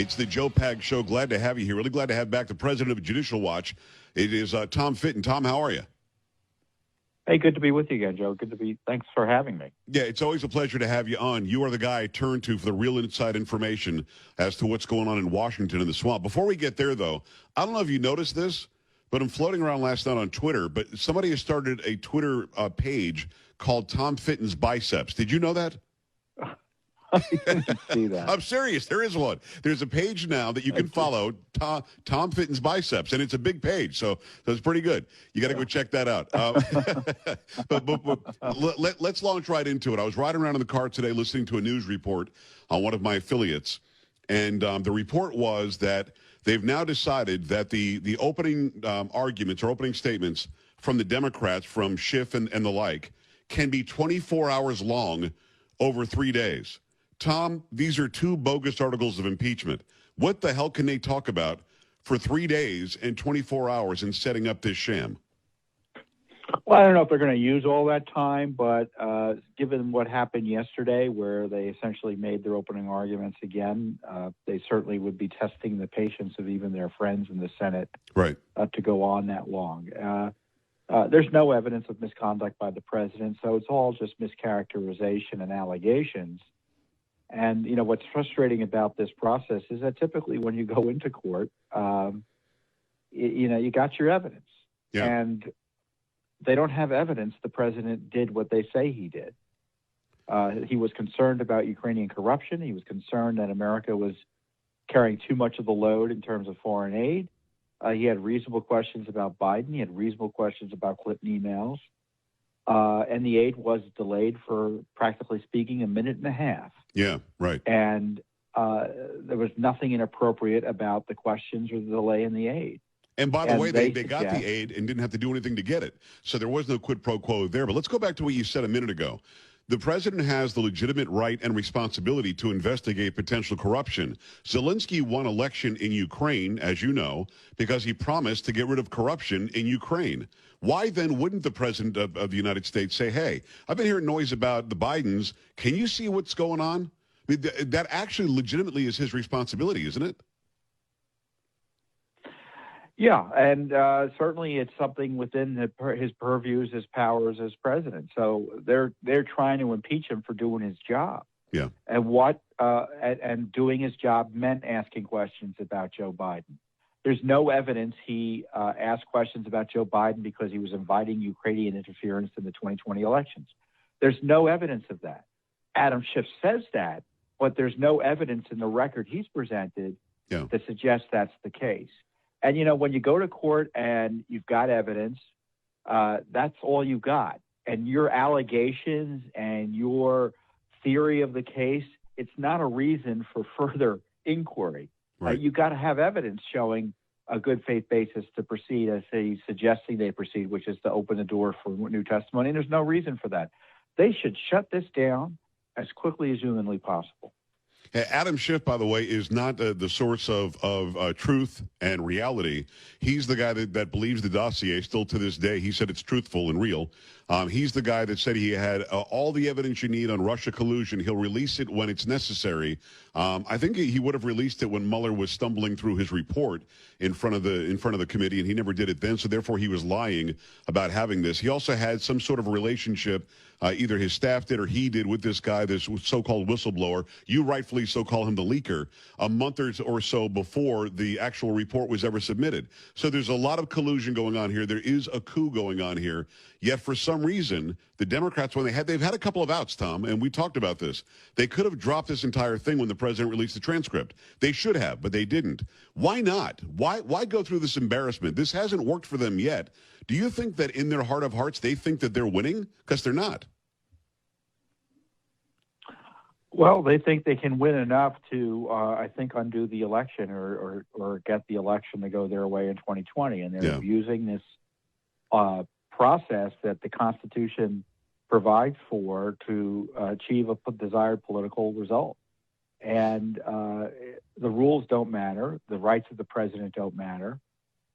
It's the Joe Pag Show. Glad to have you here. Really glad to have back the president of Judicial Watch. It is Tom Fitton. Tom, how are you? Hey, good to be with you again, Joe. Thanks for having me. Yeah, it's always a pleasure to have you on. You are the guy I turn to for the real inside information as to what's going on in Washington in the swamp. Before we get there, though, I don't know if you noticed this, but I'm floating around last night on Twitter, but somebody has started a Twitter page called Tom Fitton's Biceps. Did you know that? I didn't see that. I'm serious. There is one. There's a page now that you can follow, Tom Fitton's Biceps, and it's a big page, so it's pretty good. You got to go check that out. But let's launch right into it. I was riding around in the car today listening to a news report on one of my affiliates, and the report was that they've now decided that the opening arguments or opening statements from the Democrats, from Schiff and the like, can be 24 hours long over 3 days. Tom, these are two bogus articles of impeachment. What the hell can they talk about for 3 days and 24 hours in setting up this sham? Well, I don't know if they're going to use all that time, but given what happened yesterday, where they essentially made their opening arguments again, they certainly would be testing the patience of even their friends in the Senate, right, to go on that long. There's no evidence of misconduct by the president, so it's all just mischaracterization and allegations. And, you know, what's frustrating about this process is that typically when you go into court, you got your evidence. Yeah. And they don't have evidence the president did what they say he did. He was concerned about Ukrainian corruption. He was concerned that America was carrying too much of the load in terms of foreign aid. He had reasonable questions about Biden. He had reasonable questions about Clinton emails. And the aid was delayed for, practically speaking, a minute and a half. Yeah, right. And there was nothing inappropriate about the questions or the delay in the aid. And by the way, they got the aid and didn't have to do anything to get it. So there was no quid pro quo there. But let's go back to what you said a minute ago. The president has the legitimate right and responsibility to investigate potential corruption. Zelensky won election in Ukraine, as you know, because he promised to get rid of corruption in Ukraine. Why then wouldn't the president of the United States say, hey, I've been hearing noise about the Bidens. Can you see what's going on? I mean, that actually legitimately is his responsibility, isn't it? Yeah, and certainly it's something within his purviews, his powers as president. So they're trying to impeach him for doing his job. Yeah, and doing his job meant asking questions about Joe Biden. There's no evidence he asked questions about Joe Biden because he was inviting Ukrainian interference in the 2020 elections. There's no evidence of that. Adam Schiff says that, but there's no evidence in the record he's presented that suggests that's the case. And, you know, when you go to court and you've got evidence, that's all you got. And your allegations and your theory of the case, it's not a reason for further inquiry. Right. You've got to have evidence showing a good faith basis to proceed as he's suggesting they proceed, which is to open the door for new testimony. And there's no reason for that. They should shut this down as quickly as humanly possible. Adam Schiff, by the way, is not the source of truth and reality. He's the guy that believes the dossier still to this day. He said it's truthful and real. He's the guy that said he had all the evidence you need on Russia collusion. He'll release it when it's necessary. I think he would have released it when Mueller was stumbling through his report in front of the committee, and he never did it then. So therefore, he was lying about having this. He also had some sort of relationship, either his staff did or he did, with this guy, this so-called whistleblower. You rightfully so call him the leaker, a month or so before the actual report was ever submitted. So there's a lot of collusion going on here. There is a coup going on here. Yet for some reason, the Democrats, they've had a couple of outs, Tom, and we talked about this. They could have dropped this entire thing when the president released the transcript. They should have, but they didn't. Why not? Why go through this embarrassment? This hasn't worked for them yet. Do you think that in their heart of hearts they think that they're winning? Because they're not. Well, they think they can win enough to, I think, undo the election or get the election to go their way in 2020. And they're using this process that the Constitution provides for to achieve a desired political result. And the rules don't matter. The rights of the president don't matter.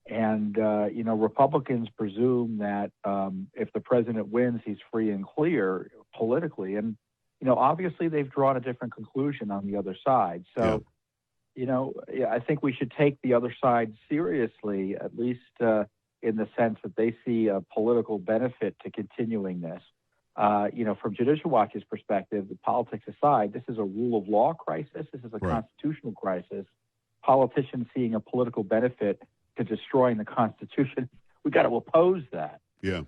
And, Republicans presume that if the president wins, he's free and clear politically. And, obviously they've drawn a different conclusion on the other side. So Yeah, I think we should take the other side seriously, at least in the sense that they see a political benefit to continuing this. From Judicial Watch's perspective, the politics aside, this is a rule of law crisis. This is a constitutional crisis. Politicians seeing a political benefit to destroying the Constitution, we got to oppose that. Yeah.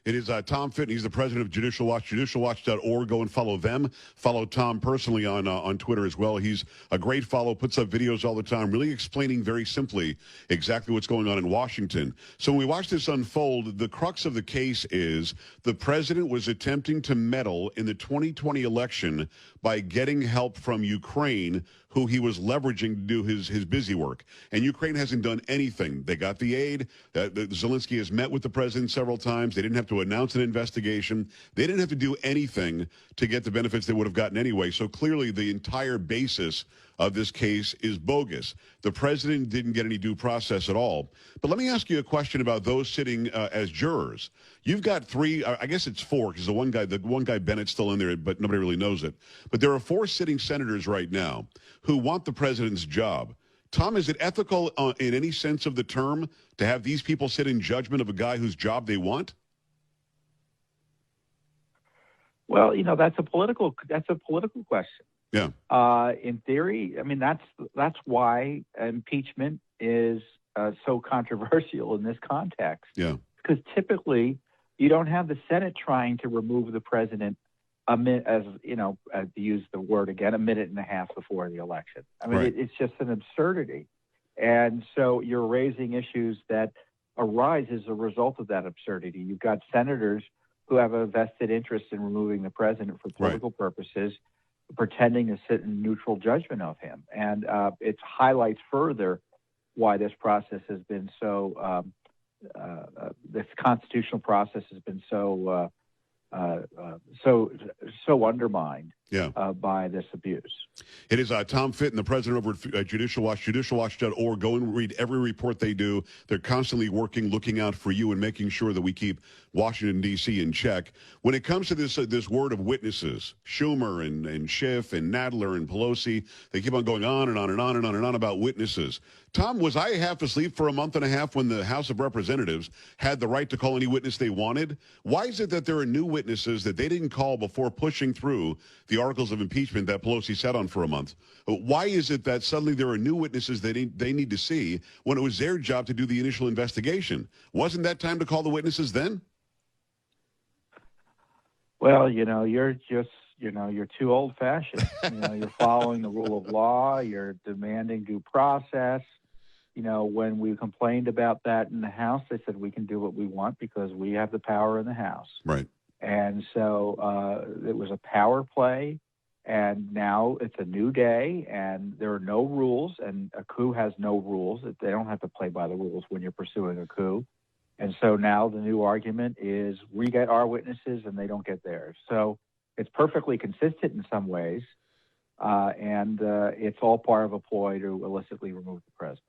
It is Tom Fitton. He's the president of Judicial Watch, judicialwatch.org. Go and follow them. Follow Tom personally on Twitter as well. He's a great follow, puts up videos all the time, really explaining very simply exactly what's going on in Washington. So when we watch this unfold, the crux of the case is the president was attempting to meddle in the 2020 election by getting help from Ukraine, who he was leveraging to do his busy work. And Ukraine hasn't done anything. They got the aid. Zelensky has met with the president several times. They didn't have to announce an investigation. They didn't have to do anything to get the benefits they would have gotten anyway. So clearly the entire basis of this case is bogus. The president didn't get any due process at all. But let me ask you a question about those sitting as jurors. You've got three, I guess it's four, because the one guy Bennett's still in there, but nobody really knows it. But there are four sitting senators right now who want the president's job. Tom, is it ethical in any sense of the term to have these people sit in judgment of a guy whose job they want? Well, that's a political question. Yeah. In theory, I mean, that's why impeachment is so controversial in this context. Yeah. Because typically you don't have the Senate trying to remove the president to use the word again, a minute and a half before the election. I mean, it's just an absurdity. And so you're raising issues that arise as a result of that absurdity. You've got senators who have a vested interest in removing the president for political purposes, pretending to sit in neutral judgment of him. And it highlights further why this process has been so, this constitutional process has been so undermined by this abuse. It is Tom Fitton, the president over at Judicial Watch, judicialwatch.org. Go and read every report they do. They're constantly working, looking out for you and making sure that we keep Washington, D.C. in check. When it comes to this word of witnesses, Schumer and Schiff and Nadler and Pelosi, they keep on going on and on and on and on and on about witnesses. Tom, was I half asleep for a month and a half when the House of Representatives had the right to call any witness they wanted? Why is it that there are new witnesses that they didn't call before pushing through the articles of impeachment that Pelosi sat on for a month? Why is it that suddenly there are new witnesses they need to see when it was their job to do the initial investigation? Wasn't that time to call the witnesses then? Well, you're too old-fashioned. You're following the rule of law. You're demanding due process. When we complained about that in the House, they said we can do what we want because we have the power in the House. Right. And so it was a power play, and now it's a new day, and there are no rules, and a coup has no rules. They don't have to play by the rules when you're pursuing a coup. And so now the new argument is we get our witnesses and they don't get theirs. So it's perfectly consistent in some ways, and it's all part of a ploy to illicitly remove the president.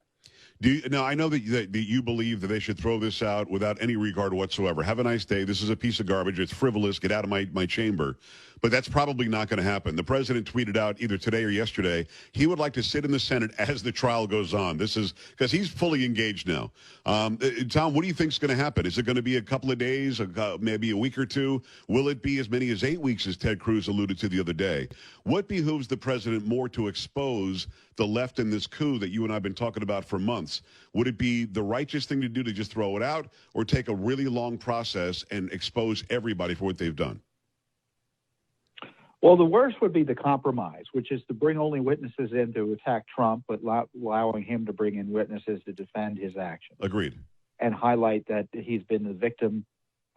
Now, I know that you believe that they should throw this out without any regard whatsoever. Have a nice day. This is a piece of garbage. It's frivolous. Get out of my chamber. But that's probably not going to happen. The president tweeted out either today or yesterday he would like to sit in the Senate as the trial goes on. This is because he's fully engaged now. Tom, what do you think is going to happen? Is it going to be a couple of days, maybe a week or two? Will it be as many as 8 weeks, as Ted Cruz alluded to the other day? What behooves the president more to expose the left in this coup that you and I have been talking about for months? Would it be the righteous thing to do to just throw it out, or take a really long process and expose everybody for what they've done? Well, the worst would be the compromise, which is to bring only witnesses in to attack Trump, but allowing him to bring in witnesses to defend his actions. Agreed. And highlight that he's been the victim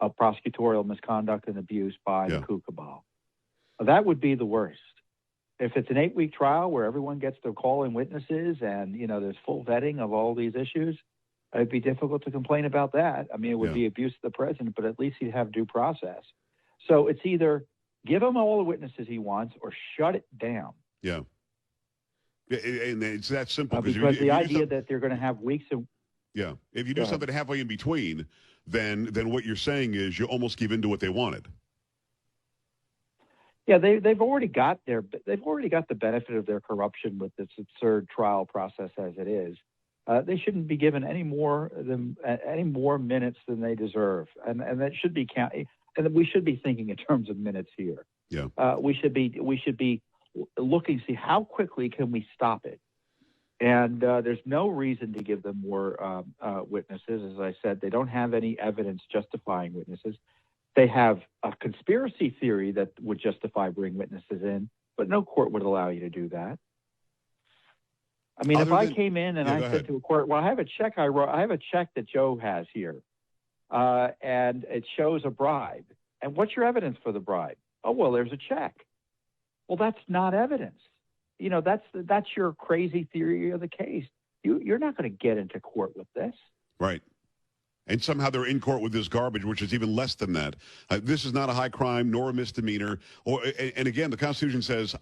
of prosecutorial misconduct and abuse by the coup cabal. That would be the worst. If it's an 8-week trial where everyone gets to call in witnesses and, there's full vetting of all these issues, it'd be difficult to complain about that. I mean, it would be abuse of the president, but at least he'd have due process. So it's either give him all the witnesses he wants or shut it down. Yeah. And it's that simple. Because the idea that they're going to have weeks of... Yeah. If you do something halfway in between, then what you're saying is you almost give in to what they wanted. Yeah, they've already got the benefit of their corruption with this absurd trial process as it is. They shouldn't be given any more minutes than they deserve, and that should be counted. And we should be thinking in terms of minutes here. Yeah. We should be looking to see how quickly can we stop it. And there's no reason to give them more witnesses. As I said, they don't have any evidence justifying witnesses. They have a conspiracy theory that would justify bringing witnesses in, but no court would allow you to do that. I mean, if I came in and I said to a court, well, I have a check I wrote, I have a check that Joe has here, and it shows a bribe. And what's your evidence for the bribe? Oh, well, there's a check. Well, that's not evidence. You know, that's your crazy theory of the case. You're not going to get into court with this. Right. And somehow they're in court with this garbage, which is even less than that. This is not a high crime nor a misdemeanor. And again, the Constitution says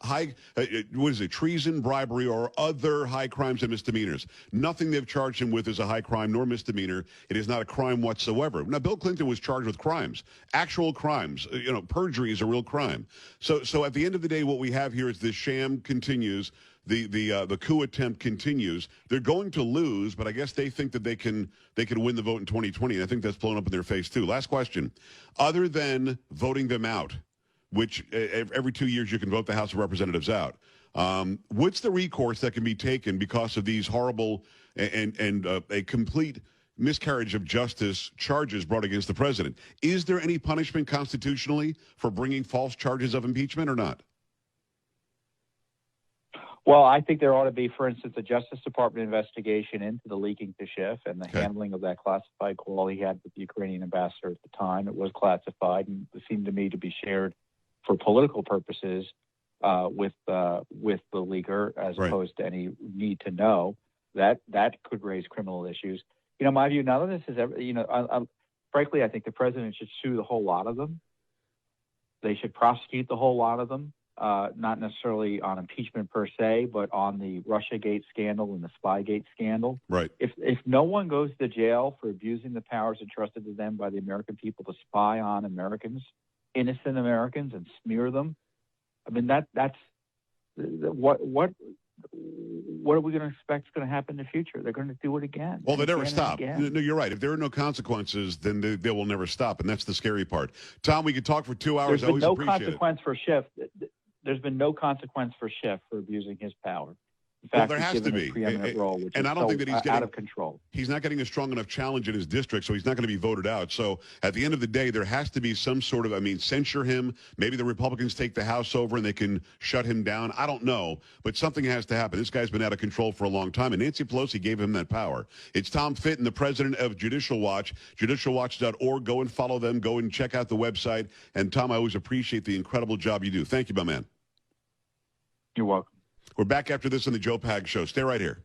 treason, bribery, or other high crimes and misdemeanors. Nothing they've charged him with is a high crime nor misdemeanor. It is not a crime whatsoever. Now, Bill Clinton was charged with crimes, actual crimes. You know, perjury is a real crime. So at the end of the day, what we have here is this sham continues. The coup attempt continues. They're going to lose, but I guess they think that they can win the vote in 2020, and I think that's blown up in their face too. Last question. Other than voting them out, which every 2 years you can vote the House of Representatives out, what's the recourse that can be taken because of these horrible and a complete miscarriage of justice charges brought against the president? Is there any punishment constitutionally for bringing false charges of impeachment or not? Well, I think there ought to be, for instance, a Justice Department investigation into the leaking to Schiff and the handling of that classified call he had with the Ukrainian ambassador at the time. It was classified, and it seemed to me to be shared for political purposes with the leaker, as opposed to any need to know. That could raise criminal issues. You know, my view, none of this is ever. You know, frankly, I think the president should sue the whole lot of them. They should prosecute the whole lot of them. Not necessarily on impeachment per se, but on the Russiagate scandal and the Spygate scandal. Right. If no one goes to jail for abusing the powers entrusted to them by the American people to spy on Americans, innocent Americans, and smear them, I mean that's what are we going to expect is going to happen in the future? They're going to do it again. Well, they never stop. No, you're right. If there are no consequences, then they will never stop, and that's the scary part. Tom, we could talk for 2 hours. There's been no consequence for Schiff. There's been no consequence for Schiff for abusing his power. In fact, there has to be. A preeminent role, which and is I don't think that he's getting out of control. He's not getting a strong enough challenge in his district, so he's not going to be voted out. So at the end of the day, there has to be some sort of, censure him. Maybe the Republicans take the House over and they can shut him down. I don't know, but something has to happen. This guy's been out of control for a long time, and Nancy Pelosi gave him that power. It's Tom Fitton, the president of Judicial Watch, judicialwatch.org. Go and follow them. Go and check out the website. And Tom, I always appreciate the incredible job you do. Thank you, my man. You're welcome. We're back after this on the Joe Pag Show. Stay right here.